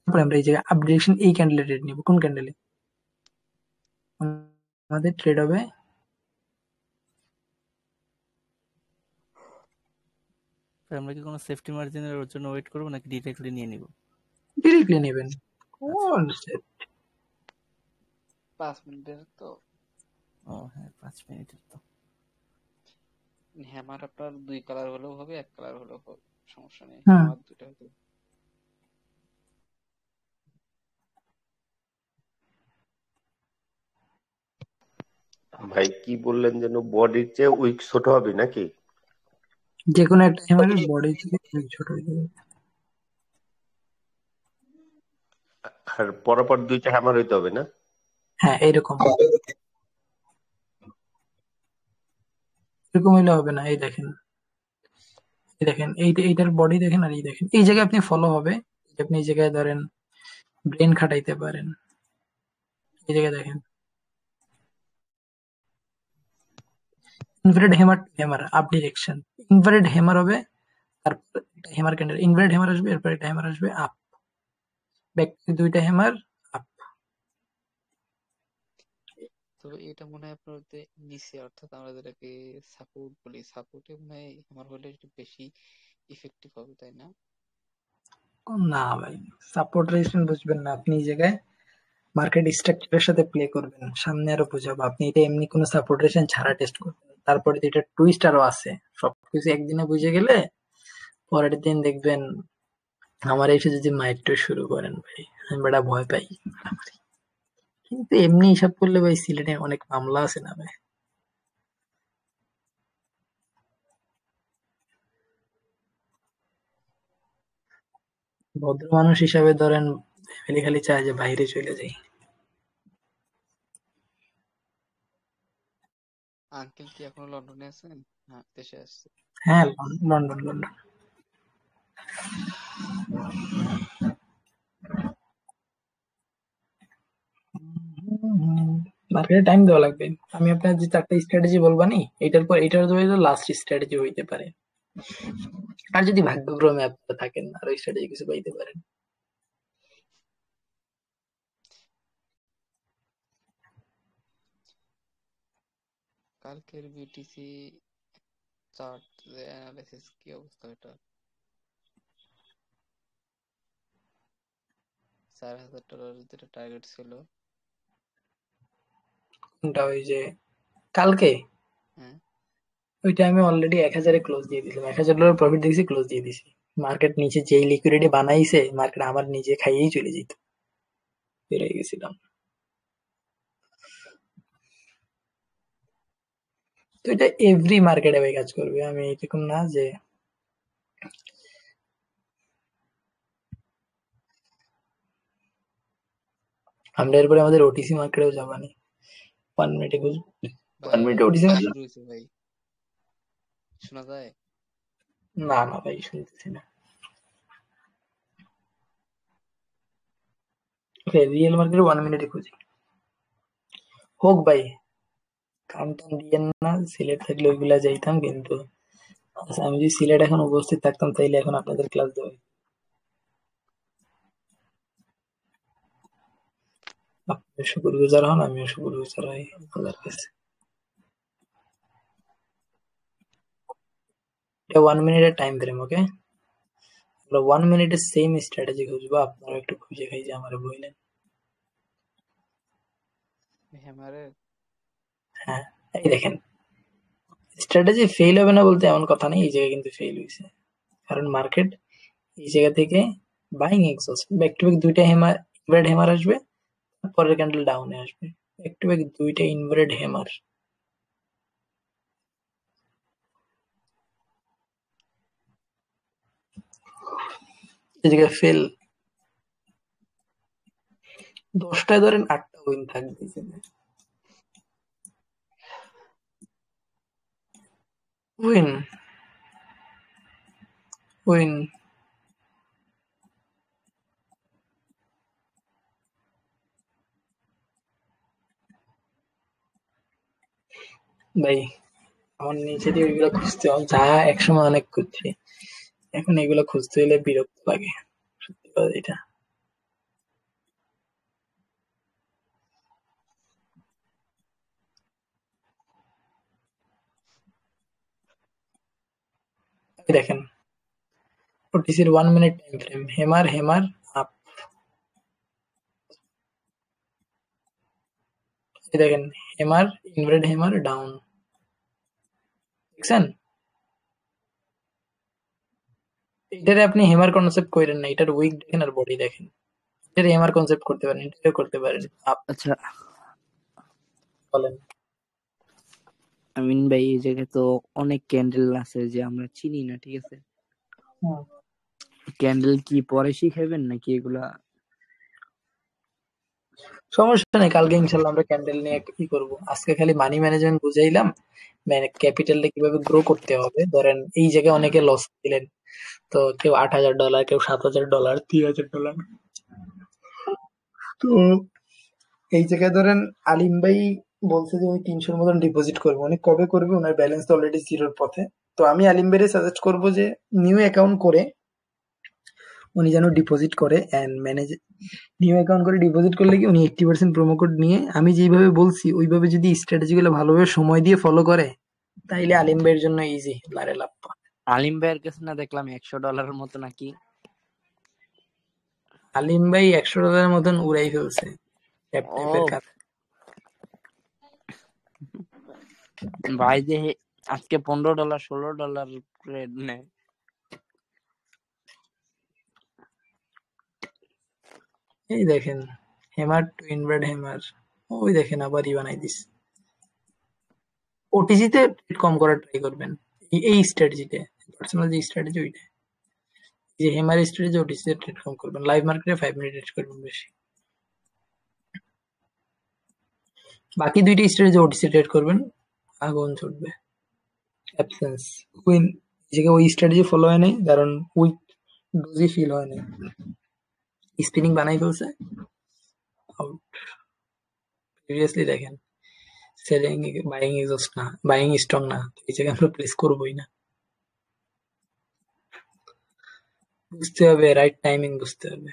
তারপরে আমরা এই জায়গায় আপ ডিরেকশন এই ক্যান্ডেলে ট্রেড নিব। কোন ক্যান্ডেলে? আমাদের ট্রেড হবে আমরা কি কোনো সেফটি মার্জিনের জন্য ওয়েট করবো নাকি ডিরেক্টলি নিয়ে নিব? ডিরেক্টলি নেবেন। কোন 5 মিনিটের তো। ও হ্যাঁ, 5 মিনিটের তো। হ্যামার আপনার 2 কালার হলেও হবে, 1 কালার হলেও হবে, সমস্যা নেই। হুম। আমার 2টা হতে। ভাই কি বললেন যেন, বডির চেয়ে উইক ছোট হবে নাকি? যে কোনো একটা হেমারের বডি থেকে উইক ছোট হইতে হবে। আর পরপর দুইটা হ্যামার হইতে হবে না? হ্যাঁ এরকম, এরকম হইলে হবে না। এই দেখেন, এই দেখেন, এইটার বডি দেখেন, আর এই দেখেন এই জায়গায় আপনি ফলো হবে। আপনি এই জায়গায় ধরেন ব্রেন খাটাইতে পারেন। এই জায়গায় দেখেন ইনভার্টেড হেমার, হেমার আপ ডিরেকশন, ইনভার্টেড হেমার হবে, তারপর একটা হেমার ক্যান্ডেল, ইনভার্টেড হেমার আসবে, এরপর একটা হেমার আসবে আপ, ব্যাক দুইটা হেমার আপ। তো এটা মনে হয় আপনার নিচে, অর্থাৎ আমরা যেটাকে সাপোর্ট বলি, সাপোর্টে মনে হয় আমার হলে একটু বেশি ইফেক্টিভ হবে, তাই না? না ভাই, সাপোর্ট রেজিস্ট্যান্স বুঝবেন না আপনি, এই জায়গায় মার্কেট স্ট্রাকচারের সাথে প্লে করবেন। সামনে আরো বুঝাবো, আপনি এটা এমনি কোনো সাপোর্ট রেজিস্ট্যান্স ছাড়া টেস্ট করবেন। তারপরে এটা টুইস্ট আরো আছে, সবকিছু একদিনে বুঝে গেলে পরের দিন দেখবেন আমার এসে যদি মাইট শুরু করেন ভাই, আমি বেটা ভয় পাই। কিন্তু এমনি হিসাব করলে ভাই সিলেটে অনেক মামলা আছে না ভাই। ভদ্র মানুষ হিসাবে ধরেন ফ্যামিলি খালি চায় যে বাইরে চলে যাই। আঙ্কেল কি এখনো লন্ডনে আছেন? হ্যাঁ, দেশে আসছে। হ্যাঁ লন্ডন, লন্ডন। মার্কেটে টাইম দেওয়া লাগবে। আমি আপনার যে 4টা স্ট্র্যাটেজি বলবানি, এটার পর এটার লাস্ট স্ট্র্যাটেজি হইতে পারে। আর যদি ভাগ্যক্রমে আপনারা থাকেন আরো স্ট্র্যাটেজি কিছু পাইতে পারেন। কালকের বিটিসি চার্ট অ্যানালিসিস কি অবস্থা এটা? $4,000 যেটা টার্গেট ছিল। কোনটা? ওই যে কালকে হ্যাঁ, ওইটা আমি অলরেডি 1000-এ ক্লোজ দিয়ে দিয়েছিলাম। $1000 প্রফিট দেখছি, ক্লোজ দিয়ে দিছি। মার্কেট নিচে যেই লিকুইডিটি বানাইছে, মার্কেট আমার নিজে খাইয়েই চলে যেত, বের হয়ে গেছিলাম। তো এটা এভরি মার্কেটে ভাই কাজ করবে, আমি এরকম না যে আমরা এরপরে আমাদের ওটিসি মার্কেটেও যাবানি। 1 মিনিটে বুঝ, 1 ভাই মিনিটে ওটিসি কাজ মার্কেট। শুরু হয়েছে ভাই, শোনা যায়? না না ভাই শুনতেছি না। ওকে, রিয়েল মার্কেটে 1 মিনিটে খুঁজি। হোক ভাই, কান টান দিয়েন না, সিলেট থাকলে ওইগুলা যাইতাম, কিন্তু আচ্ছা, আমি যদি সিলেট এখন উপস্থিত থাকতাম তাইলে এখন আপনাদের ক্লাস দেবে। আপনি শুকরগুজার হন, আমিও শুকরগুজার হই আল্লাহর কাছে। এটা 1 মিনিটের টাইম ফ্রেম, ওকে? আমরা 1 মিনিটের সেম স্ট্র্যাটেজি খুঁজবো, আপনারা একটু খুঁজে খাই যে আমার বললেন। হ্যামারের হ্যাঁ, এই দেখেন, স্ট্র্যাটেজি ফেল হবে না বলতে এমন কথা নেই, এই জায়গায় কিন্তু ফেল হয়েছে, কারণ মার্কেট এই জায়গা থেকে buying exhaust, back to back দুইটা হেমার, ইনভার্টেড হেমার আসবে, পরের ক্যান্ডেল ডাউনে আসবে, ব্যাক টু ব্যাক দুইটা ইনভার্টেড হেমার। এই জায়গায় ফেল, 10টায় ধরেন 8টা উইন থাকবে। উইন উইন ভাই, আমার নিচে দিয়ে ওইগুলো খুঁজতে হয়, যা একসময় অনেক খুঁজছি, এখন এগুলো খুঁজতে হলে বিরক্ত লাগে, সত্যি কথা এটা। এই দেখেন, ওটিসির 1 মিনিট টাইম ফ্রেম, হেমার হেমার আপ। এই দেখেন, হেমার ইনভার্টেড হেমার ডাউন, দেখছেন? এটারে আপনি হেমার কনসেপ্ট করেন না, এটার উইক দেখেন আর বডি দেখেন, এটারে হেমার কনসেপ্ট করতে পারেন, এটারে করতে পারেন আপ। আচ্ছা বলেন। আমিন ভাই, এই জায়গায় তো অনেক ক্যান্ডেল আছে যে আমরা চিনি না, ঠিক আছে? ক্যান্ডেল কি পরে শিখাবেন নাকি এগুলা? সমস্যা নেই, কালকে ইনশাল্লাহ আমরা ক্যান্ডেল নিয়ে কি করব, আজকে খালি মানি ম্যানেজমেন্ট বুঝাইলাম, মানে ক্যাপিটালটা কিভাবে গ্রো করতে হবে। ধরেন এই জায়গায় অনেকে লস দিলেন, তো কেউ $8,000, কেউ $7,000, $3,000। তো এই জায়গায় ধরেন আলিম ভাই বলছে যে ওই 300-র মতন ডিপোজিট করবে, উনি কবে করবে, ওনার ব্যালেন্স তো অলরেডি জিরোর পথে। তো আমি আলিম ভাইরে সাজেস্ট করবো যে নিউ অ্যাকাউন্ট করে উনি যেন ডিপোজিট করে এন্ড ম্যানেজ, নিউ অ্যাকাউন্ট করে ডিপোজিট করলে কি উনি 80% প্রোমো কোড নিয়ে আমি যেইভাবে বলছি ওইভাবে যদি স্ট্র্যাটেজি গুলো ভালোভাবে সময় দিয়ে ফলো করে, তাইলে আলিম ভাইয়ের জন্য ইজি লারে লাভ। আলিম ভাইয়ের কাছে না দেখলাম $100 মতো নাকি? আলিম ভাই $100 মতন উড়াই ফেলছে ট্যাপ ও ট্যাপের কাজ। ভাই, যে আজকে $15 $16 রেট নেয়। এই দেখেন, হেমার টু ইনভার্ট হেমার, ওই দেখেন আবারই বানাই দিস। ওটিসিতে ট্রেড কম করার ট্রাই করবেন, এই স্ট্র্যাটেজিতে, পার্সোনাল যে স্ট্র্যাটেজি ওইটা, যে হেমার স্ট্র্যাটেজি, ওটিসিতে ট্রেড কম করবেন, লাইভ মার্কেটে 5 মিনিট ট্রেড করবেন বেশি। বাকি দুইটা স্ট্র্যাটেজি ওটিসি ট্রেড করবেন, আগুন ছুটবে। অ্যাবসেন্স উইন, যে ওই স্ট্র্যাটেজি ফলো হয় নাই, কারণ উইক ডোজি ফিল হয় নাই, স্পিনিং বানাই ফেলছে, আউট। সিরিয়াসলি দেখেন, সেলিং বাইং এক্সস্ট না, বাইং স্ট্রং না, এই জায়গায় আমরা প্লেস করবোই না। বুঝতে হবে, রাইট টাইমিং বুঝতে হবে।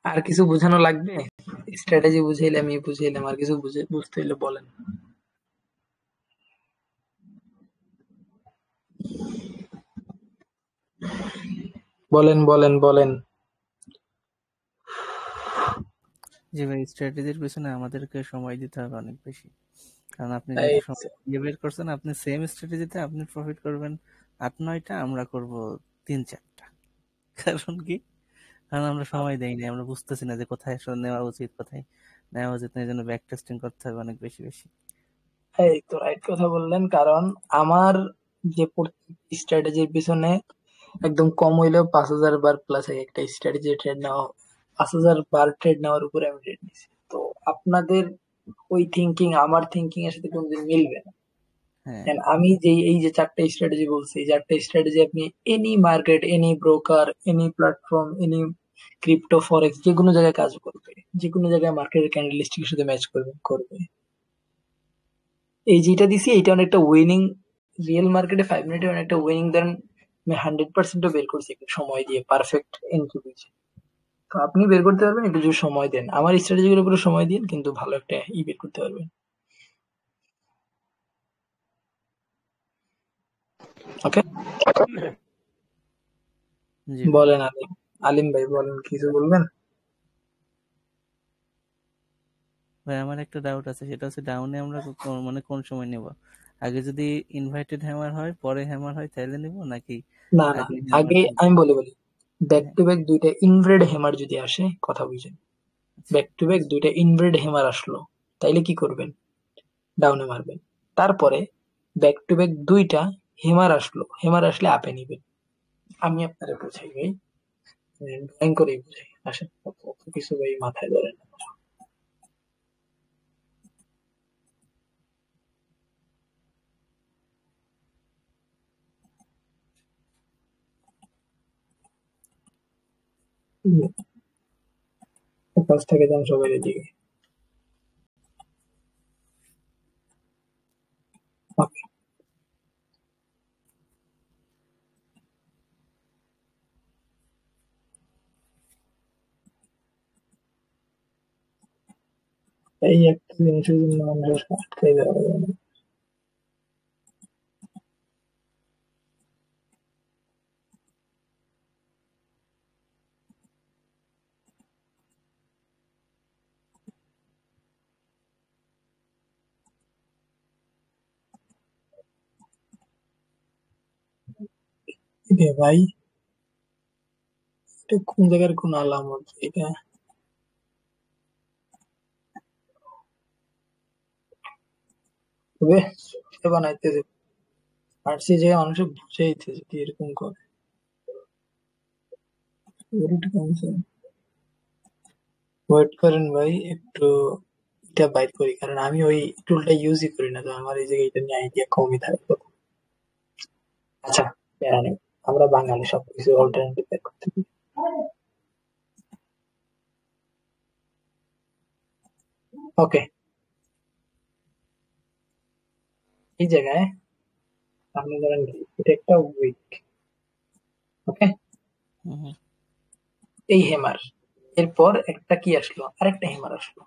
আর কিছু বোঝানো লাগবে? স্ট্র্যাটেজি বুঝাইলে, আমি বুঝাইলাম, আর কিছু বুঝতে হইলে বলেন। বলেন বলেন বলেন। জি ভাই, স্ট্র্যাটেজির পিছনে আমাদেরকে সময় দিতে হবে অনেক বেশি, কারণ আপনি এই যেহেতু সময় দিয়ে বের করছেন, আপনি সেম স্ট্র্যাটেজিতে আপনি প্রফিট করবেন 8-9টা, আমরা করব 3-4টা। কারণ কি? কারণ আমরা সময় দেই না, আমরা বুঝতেছি না যে কোথায় আসলে নেওয়া উচিত, কোথায় নেওয়া উচিত না, এই জন্য ব্যাক টেস্টিং করতে হবে অনেক বেশি বেশি। এই তো রাইট কথা বললেন, কারণ আমার যে স্ট্র্যাটেজির পিছনে একদম কম হইলেও 5,000 বার প্লাস একটা স্ট্র্যাটেজি ট্রেড নেওয়া, 5,000 বার ট্রেড নেওয়ার উপরে আমি ট্রেড নিছি। তো আপনাদের ওই থিঙ্কিং আমার থিঙ্কিং এর সাথে কোনদিন মিলবে না। হ্যাঁ And আমি এই যে চারটে স্ট্র্যাটেজি বলছি, এই চারটে স্ট্র্যাটেজি আপনি any market, any broker, any platform, any crypto forex যে কোনো জায়গায় কাজ করবে, যে কোনো জায়গায় মার্কেটের ক্যান্ডেলস্টিকের সাথে ম্যাচ করবে। এই যেটা দিছি এটা অনেকটা উইনিং, রিয়েল মার্কেটে 5 মিনিটে অনেকটা উইনিং দেন আমি 100%ও বের করছি একটু সময় দিয়ে, পারফেক্ট এন্ট্রি বুঝে। তো আপনি বের করতে পারবেন একটু যদি সময় দেন, আমার স্ট্র্যাটেজিগুলোর উপরে সময় দিন, কিন্তু ভালো একটা বের করতে পারবেন। ওকে, জি ভাই। বলেন আলিম, আলিম ভাই বলেন, কিছু বলবেন? ভাই আমার একটা ডাউট আছে, সেটা হচ্ছে ডাউনে আমরা মানে কোন সময় নেব? আগে যদি ইনভাইটেড হ্যামার হয় পরে হ্যামার হয় তাহলে নেব, নাকি না না, আগে হ্যামার আগে দিয়ে? আমি বলি ব্যাক হ্যাঁ, টু ব্যাক দুইটা ইনভ্রেড হ্যামার যদি আসে, কথা বুঝেন, আচ্ছা, ব্যাক টু ব্যাক দুইটা ইনভ্রেড হ্যামার আসলো, তাইলে কি করবেন? ডাউনে মারবেন। তারপরে ব্যাক টু ব্যাক দুইটা হেমার আসলো, হেমার আসলে আপে নিবেন। আমি আপনারা বুঝাই ভাই, ড্রয়িং করেই বুঝাই, আসেন, অত কিছু ভাই মাথায় ধরেন না। কাছ থেকে যান সবাই দিকে। ওকে, এই একটা জিনিসের জন্য মানুষের আটকাই দেওয়া যাবে না। এ ভাই, এটা কোন জায়গার কোন আলামত এটা? তবে এটা বানাইতেছে, পারছি যে মানুষের বুঝাইতে যদি এরকম করে। ওয়েট করেন ভাই একটু, এটা বাইর করি, কারণ আমি ওই টুলটা ইউজই করি না, তো আমার এই জায়গায় এটা নিয়ে আইডিয়া কমই থাকবে। আচ্ছা, প্যারা নেই, আমরা বাঙালি, সবকিছু অল্টারনেটিভ বের করতে পারি। ওকে, এই জায়গায় আপনি ধরেন কি, এটা একটা উইক, ওকে, হুম হুম, এই হেমার, এরপর একটা কি আসলো, আরেকটা হেমার আসলো,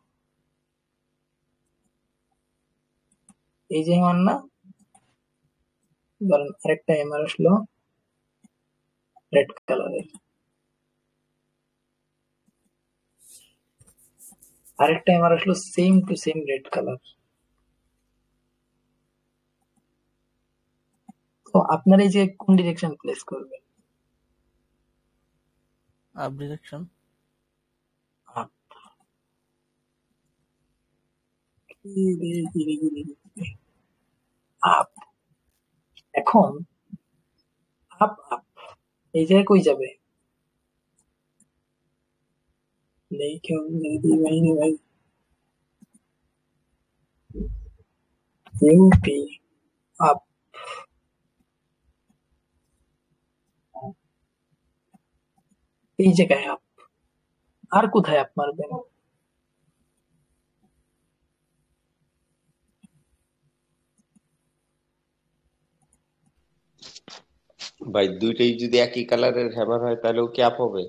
এই যে হেমার না, ধরেন আরেকটা হেমার আসলো রেড কালারের, আরেকটা হেমার আসলো same to same red colour. তো আপনার এই যে কোন ডিরেকশন প্লেস করবেন? Up direction. আপ, ধীরে ধীরে ধীরে ধীরে আপ। এখন আপ আপ, এই জায়গায় কই যাবে? নেই কেউ, ভাই রে ভাই, ইউপি আপ, এই জায়গায় আপ, আর কোথায় আপ মারবেন? ভাই দুইটাই যদি একই কালারের হ্যামার হয় তাহলেও কি আপ হবে?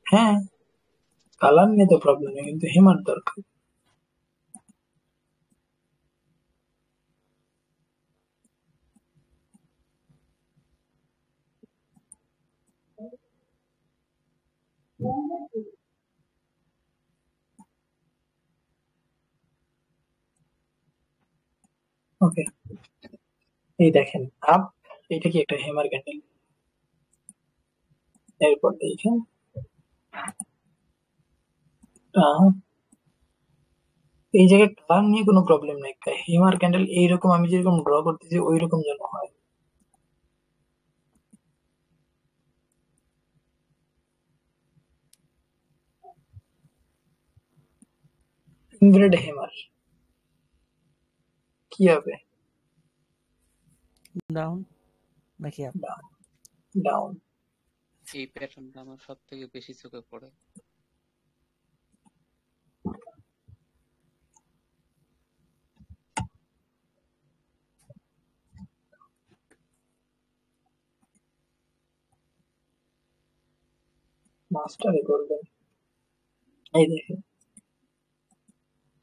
হ্যাঁ, কালার নিয়ে তো প্রবলেম নেই, কিন্তু হেমার দরকার। ওকে, এই দেখেন আপ, এটা কি একটা হেমার ক্যান্ডেল, এরপর দেখেন আপ, এই জায়গায় কালার নিয়ে কোনো প্রবলেম নেই, হেমার ক্যান্ডেল এইরকম আমি যেরকম ড্র করতেছি ওই রকম যেন হয়। ইনভার্টেড হেমার কি হবে? ডাউন নাকি আপ? ডাউন। এই প্যাটার্নটা আমার সব থেকে বেশি চোখে পড়ে। মাস্টারে করবেন, এই দেখেন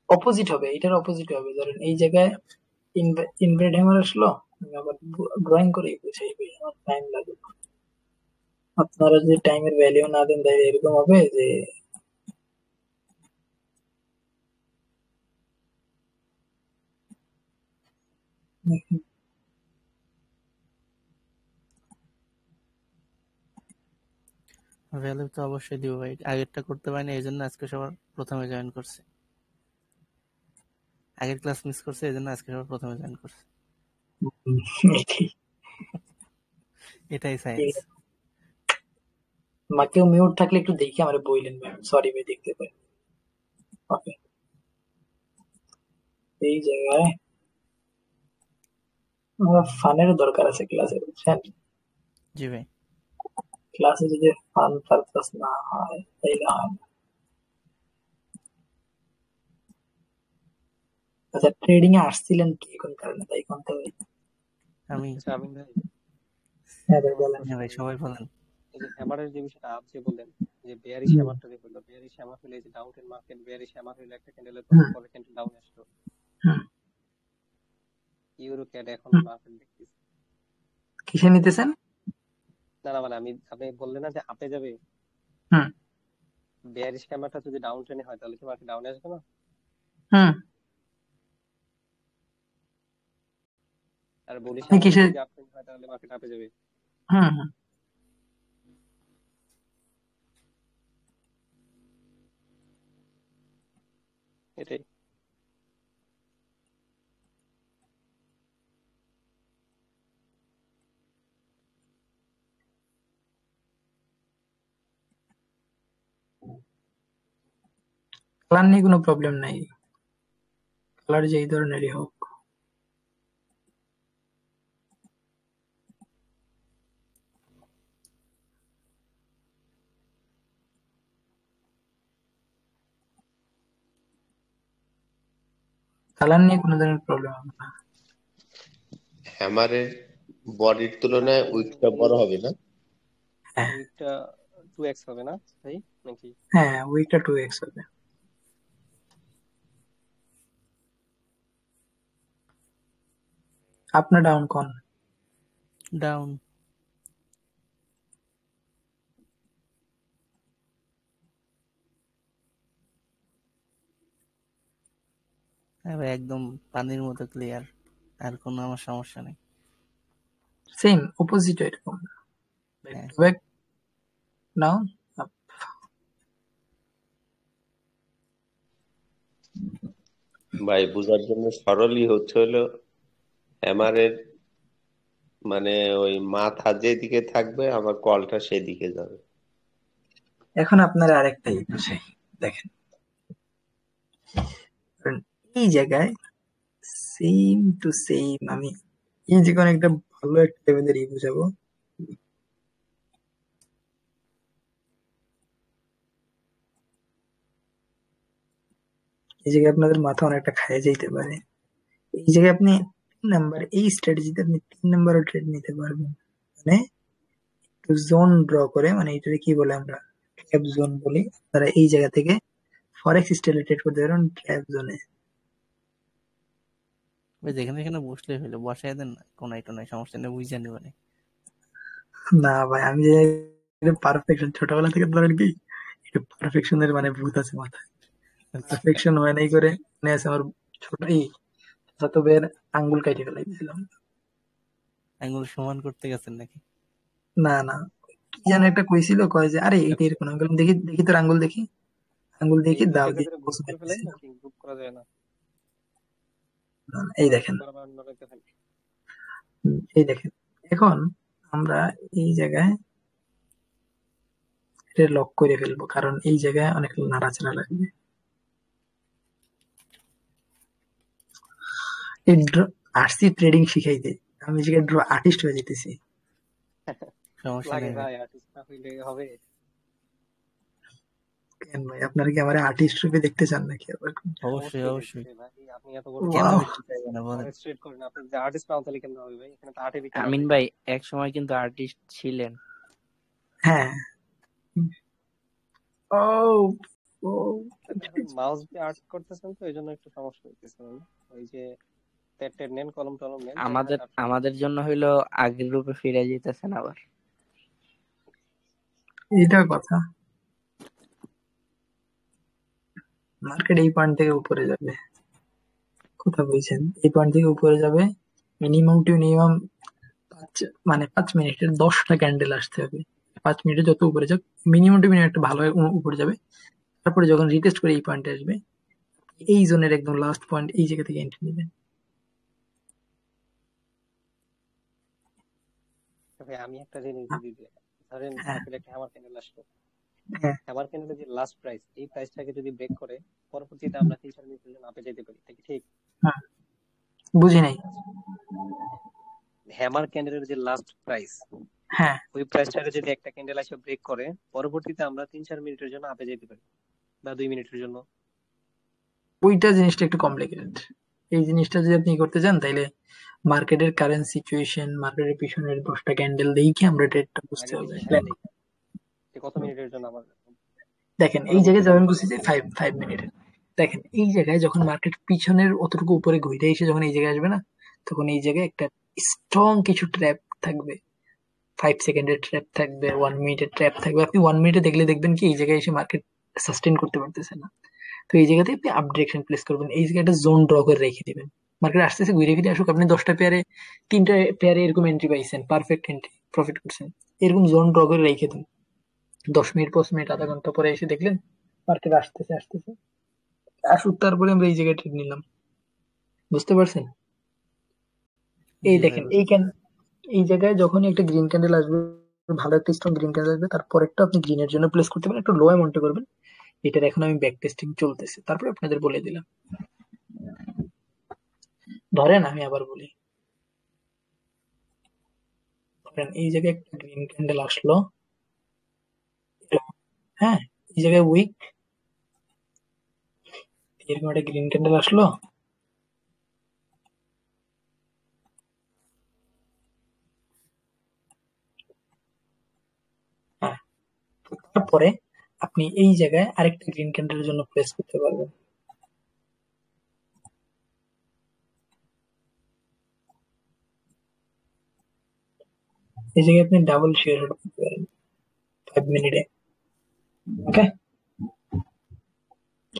অপোজিট হবে, এটার অপোজিট হবে। ধরেন এই জায়গায় ইনভার্ট হ্যামার আসলো, আমি আবার ড্রয়িং করে বুঝাইবে, আমার টাইম লাগবে। আপনারা যদি টাইমের ভ্যালিউ না দেন তাহলে এরকম হবে যে ভ্যালু তো অবশ্যই দিব ভাই, আগেরটা করতে পারিনি এই জন্য আজকে সবার প্রথমে জয়েন করছে, আগের ক্লাস মিস করছে এই জন্য আজকে সবার প্রথমে জয়েন করছে, এটাই সায়েন্স। কেউ মিউট থাকলে একটু দেখে আমার বললেন ম্যাম, সরি ভাই দেখতে পাই। ওকে, এই জায়গায় আমার ফানেরও দরকার আছে ক্লাসে, বুঝছেন? জি ভাই। ক্লাসে যদি ফান পারপাস না হয় তাইলে হয় না। আচ্ছা, ট্রেডিং এ আসছিলেন কি কোন কারণে, তাই কোনটা ভাই? আমি আচ্ছা আমি ভাই, হ্যাঁ ভাই বলেন। হ্যাঁ ভাই সবাই বলেন। এই যে হ্যামারের যে বিষয়টা আপনি যে বললেন যে বেয়ারিশ হ্যামারটা যে বললো, বেয়ারিশ হ্যামার হলে যে down trend market bearish hammer হলে একটা ক্যান্ডেলের পর পরে ক্যান্ডেল ডাউন আসলো, ইউরো ক্যাড এখন মার্কেট দেখতেছি। কিসে নিতেছেন? না না মানে আপনি বললেন না যে আপে যাবে, বেয়ারিশ হ্যামারটা যদি ডাউন ট্রেন্ডে হয় তাহলে কি মার্কেট ডাউনে আসবে না? আর বুলিশ হ্যামারটা যদি আপ ট্রেন্ড হয় তাহলে মার্কেট আপে যাবে। এটাই। কালার নিয়ে কোনো প্রবলেম নাই, কালার যেই ধরনেরই হোক। কালার নিয়ে কোনো ধরনের প্রবলেম হবে না। হ্যামারের বডির তুলনায় উইকটা বড় হবে না? উইকটা 2x হবে না ভাই নাকি? হ্যাঁ, উইকটা 2x হবে। আপনার ডাউন কোন? ডাউন। হ্যাঁ ভাই একদম পানির মতো ক্লিয়ার, আর কোনো আমার সমস্যা নেই। সেম অপোজিট এরকম। ব্যাক নাও। ভাই বোঝার জন্য সরলই হচ্ছে হলো হ্যামারের মানে ওই মাথা যেদিকে থাকবে আমার কলটা সেদিকে যাবে। এখন আপনার আরেকটাই বুঝাই, দেখেন এই জায়গায় সেম টু সেম আমি এই যে কোনো একটা ভালো একটা লেভেলের বুঝাবো। এই জায়গায় আপনাদের মাথা অনেকটা খায় যাইতে পারে। এই জায়গায় আপনি 3 নাম্বার এই স্ট্র্যাটেজিতে আপনি 3 নাম্বারও ট্রেড নিতে পারবেন, মানে একটু জোন ড্র করে, মানে এটাকে কি বলে আমরা ট্র্যাপ জোন বলি। তারা এই জায়গা থেকে ফরেক্স স্টাইলে ট্রেড করতে পারেন ট্র্যাপ জোনে। ভাই যেখানে এখানে বসলে হলো, বসায় দেন না কোনায় টোনায়, সমস্যা নেই, বুঝে নিব না। না ভাই, আমি যে পারফেকশন ছোটবেলা থেকে ধরেন কি এটা পারফেকশনের মানে ভূত আছে মাথায়। পারফেকশন হয় নাই করে মনে আছে আমার ছোট যত বের আঙ্গুল কাটে ফেলাই দিয়েছিলাম। আঙ্গুল সমান করতে গেছেন নাকি? না না, কি যেন একটা কইছিল, কয় যে আরে এইটা এরকম আঙ্গুল, দেখি দেখি তোর আঙ্গুল দেখি, আঙ্গুল দেখি দাও দিয়ে গ্রুপ করে ফেলেন নাকি? গ্রুপ করা যায় না? এই দেখেন, এই দেখেন এখন আমরা এই জায়গায় এটা লক করে ফেলবো, কারণ এই জায়গায় অনেক নাড়াচাড়া লাগবে। আসছি ট্রেডিং শিখাইতে, আমি যে আর্টিস্ট হয়ে যেতেছি। সমস্যা লাগে নেই ভাই। ভাই, আর্টিস্ট না হইলে হবে? কেন ভাই, আপনারা কি আমার আর্টিস্ট রূপে দেখতে চান নাকি আবার? অবশ্যই অবশ্যই অবশ্যই, দেখতে ভাই, আপনি এত বড় কেন ওয়াও, দেখতে চাইবে না বলেন? স্ট্রেট করেন, আপনি যে আর্টিস্ট নাও তাহলে কেমন হবে ভাই? এখানে তো আর্টেরই খেলা আমিন ভাই। ভাই এক সময় কিন্তু আর্টিস্ট ছিলেন। হ্যাঁ। ও ও এখন মাউস দিয়ে আর্ট করতেছেন তো এই জন্য একটু সমস্যা হইতেছে ভাই। ওই যে টেট নেন, কলম টলম নেন, তাহলে আমাদের হয়তো আর সমস্যা আমাদের জন্য হইলো আগের রূপে ফিরে যেতেছেন আবার। এটা কথা। মার্কেট এই পয়েন্ট থেকে উপরে যাবে, কথা বলছেন, এই পয়েন্ট থেকে উপরে যাবে মিনিমাম টু মিনিমাম 5 মিনিটের 10টা ক্যান্ডেল আসতে হবে। 5 মিনিটে যত উপরে যাক, মিনিমাম টু মিনিমাম একটা ভালো উপরে যাবে। তারপরে যখন রিটেস্ট করে এই পয়েন্টে আসবে, এই জোনের একদম লাস্ট পয়েন্ট, এই জায়গা থেকে এন্ট্রি নেবেন। ভাই। আমি একটা জিনিস যদি দিই, ধরেন হ্যাঁ মার্কেটে একটা হ্যামার ক্যান্ডেল আসলো, হ্যাঁ হ্যামার ক্যান্ডেলের যে লাস্ট প্রাইস, এই প্রাইসটাকে যদি ব্রেক করে পরবর্তীতে আমরা 3-4 মিনিটের জন্য আপে যেতে পারি, এটা কি ঠিক? হ্যাঁ, বুঝি নাই। হ্যামার ক্যান্ডেলের যে লাস্ট প্রাইস, হ্যাঁ, ওই প্রাইসটাকে যদি একটা ক্যান্ডেল এসে ব্রেক করে পরবর্তীতে আমরা 3-4 মিনিটের জন্য আপে যেতে পারি, বা 2 মিনিটের জন্য। ওইটা জিনিসটা একটু কমপ্লিকেটেড। এই জিনিসটা যদি আপনি করতে চান, তাইলে মার্কেটের কারেন্ট সিচুয়েশন, মার্কেটের পিছনের 10টা ক্যান্ডেল দেখে আমরা ট্রেডটা বুঝতে আগে হবে। হ্যাঁ দেখি যে কত মিনিটের জন্য আমার দেখেন এই জায়গায় যখন বুঝছি যে 5 মিনিটের, দেখেন এই জায়গায় যখন মার্কেট পিছনের অতটুকু উপরে ঘুরে এসে যখন এই জায়গায় আসবে না, তখন এই জায়গায় একটা স্ট্রং কিছু ট্র্যাপ থাকবে। 5 সেকেন্ডের ট্র্যাপ থাকবে, 1 মিনিটের ট্র্যাপ থাকবে। আপনি 1 মিনিটে দেখলে দেখবেন কি এই জায়গায় এসে মার্কেট সাস্টেন করতে পারতেছে না, তো এই জায়গাতে আপনি আপ ডিরেকশন প্লেস করবেন, এই জায়গায় একটা জোন ড্র করে রেখে দিবেন। মার্কেট আসতেছে, ঘুরে ফিরে আসুক, আপনি 10টা পেয়ারে 3টা পেয়ারে এরকম এন্ট্রি পাইছেন, পারফেক্ট এন্ট্রি, প্রফিট করছেন, এরকম জোন ড্র করে রেখে দিন। 10 মিনিট, 5 মিনিট, আধা ঘন্টা পরে এসে দেখলেন মার্কেট আসতেছে আসতেছে আসুক, তারপরে আমরা এই জায়গায় ট্রেড নিলাম। বুঝতে পারছেন? এই জি ভাই দেখেন এই জায়গায় যখনই একটা গ্রিন ক্যান্ডেল আসবে, ভালো একটা স্ট্রং গ্রিন ক্যান্ডেল আসবে, তারপরেরটা আপনি গ্রিনের জন্য প্লেস করতে পারেন, একটু লো অ্যামাউন্টে করবেন। এটার এখন আমি ব্যাক টেস্টিং চলতেছে, তারপরে আপনাদের বলে দিলাম। ধরেন আমি আবার বলি, ধরেন এই জায়গায় একটা গ্রিন ক্যান্ডেল আসলো, হ্যাঁ, এই জায়গায় উইক, এরকম একটা গ্রিন ক্যান্ডেল আসলো, হ্যাঁ, তারপরে আপনি এই জায়গায় আরেকটা গ্রিন ক্যান্ডেলের জন্য প্লেস করতে পারবেন। এই জায়গায় আপনি ডাবল শেয়ার করতে পারেন 5 মিনিটে। ওকে,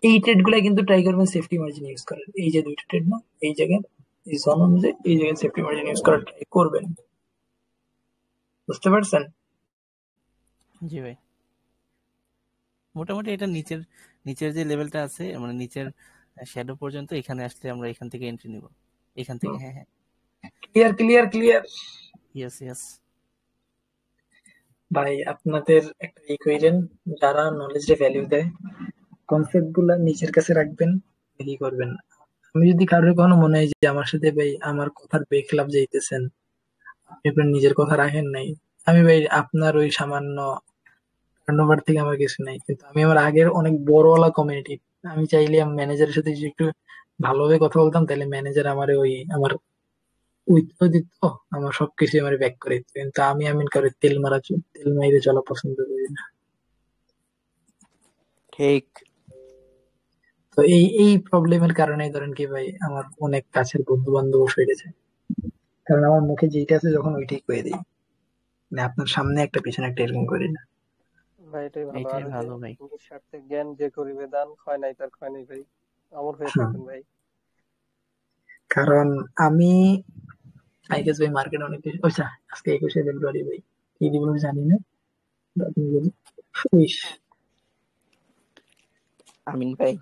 এই ট্রেড গুলা কিন্তু ট্রাই করবেন সেফটি মার্জিন ইউজ করার। এই যে দুইটা ট্রেড না, এই জায়গায় এই জোন অনুযায়ী এই জায়গায় সেফটি মার্জিন ইউজ করার ট্রাই করবেন। বুঝতে পারছেন? জি ভাই, মোটামুটি এটা নিচের নিচের যে লেভেলটা আছে, মানে নিচের শ্যাডো পর্যন্ত, এখানে আসলে আমরা এখান থেকে এন্ট্রি নিব, এখান থেকে। হ্যাঁ হ্যাঁ, clear clear clear yes yes. ভাই, আপনাদের একটা ই কইরেন, যারা নলেজে ভ্যালু দেয়, কনসেপ্ট গুলা নিজের কাছে রাখবেন, ই করবেন। আমি যদি কারোর কোনো মনে হয় যে আমার সাথে ভাই আমার কথার বেখলাপ যাইতেছেন, আপনি আপনার নিজের কথা রাখেন নাই, আমি ভাই আপনার ওই সামান্য টার্নওভার থেকে আমার কিছু নাই, কিন্তু আমি আমার আগের অনেক বড়ওয়ালা কমিউনিটি, আমি চাইলে ম্যানেজারের সাথে যদি একটু ভালোভাবে কথা বলতাম, তাহলে ম্যানেজার আমার ওই আমার উইথও দিত, আমার সবকিছু আমার ব্যাক করে দিত। কিন্তু আমি কারো তেল মাইরে চলা পছন্দ করি না। ঠিক। তো এই প্রবলেমের কারণে ধরেন কি ভাই, আমার অনেক কাছের বন্ধু বান্ধব হয়ে গেছে, কারণ আমার মুখে যেটা আছে যখন ওইটাই কয়ে দিই, মানে আপনার সামনে একটা পিছনে একটা এরকম করি না। ভাই এটাই ভালো। আর এইটাই ওই যে ভালো ভাই। নিঃস্বার্থে জ্ঞান যে করিবে দান, ক্ষয় নাই তার ক্ষয় নেই ভাই, অমর হয়ে হুম, থাকবেন ভাই। কারণ আমি আই গেস ভাই মার্কেটে অনেক বেশি, আচ্ছা আজকে 21শে ফেব্রুয়ারি ভাই, কি দিব আমি জানি না, আপনি বলুন। উইশ। আমিন ভাই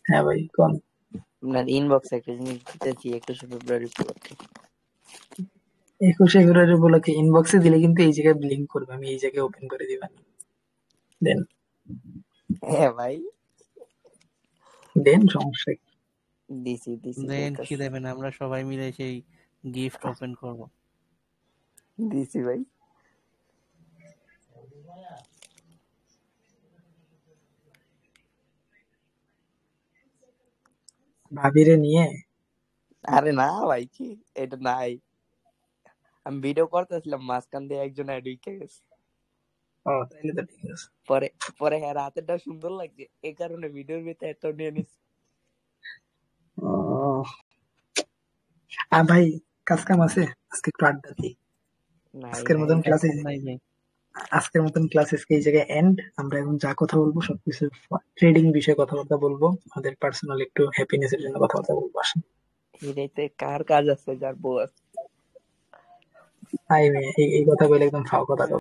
হ্যাঁ ভাই, কোন? আপনার ইনবক্সে একটা জিনিস দিতেছি 21শে ফেব্রুয়ারি উপলক্ষে। 21শে ফেব্রুয়ারি বলে ইনবক্সে দিলে কিন্তু এই জায়গায় ব্লিঙ্ক করবে, আমি এই জায়গায় ওপেন করে দিবেন। দেন হ্যাঁ ভাই, দেন সমস্যা কি? দিছি দিছি দেন কি বলতেছি। দেবেন, আমরা সবাই মিলে সেই গিফট ওপেন করব। দিছি ভাই। ভাবিরে নিয়ে? আরে না ভাই, কি এটা নাই, আমি ভিডিও করতেছিলাম মাঝখান দিয়ে একজন ঢুকে গেছে। ও তাইলে তো ঠিক আছে। পরে পরে হ্যাঁ রাতেরটা সুন্দর লাগছে, এই কারণে ভিডিওর ভিতরে এত নিয়ে নিছি। ভাই কাজ কাম আছে, আজকে একটু আড্ডা দিই। নাই আজকের নাই মতন ভাই, ক্লাসে নাই ভাই, এই জায়গায় এন্ড। আমরা এখন যা কথা বলবো সবকিছু ট্রেডিং বিষয়ে কথাবার্তা বলবো, আমাদের পার্সোনাল একটু হ্যাপিনেস এর জন্য কথাবার্তা বলবো। আসেন। এটাইতে কার কাজ আছে যার বউ আছে? এই কথা বলে একদম ফাও কথা।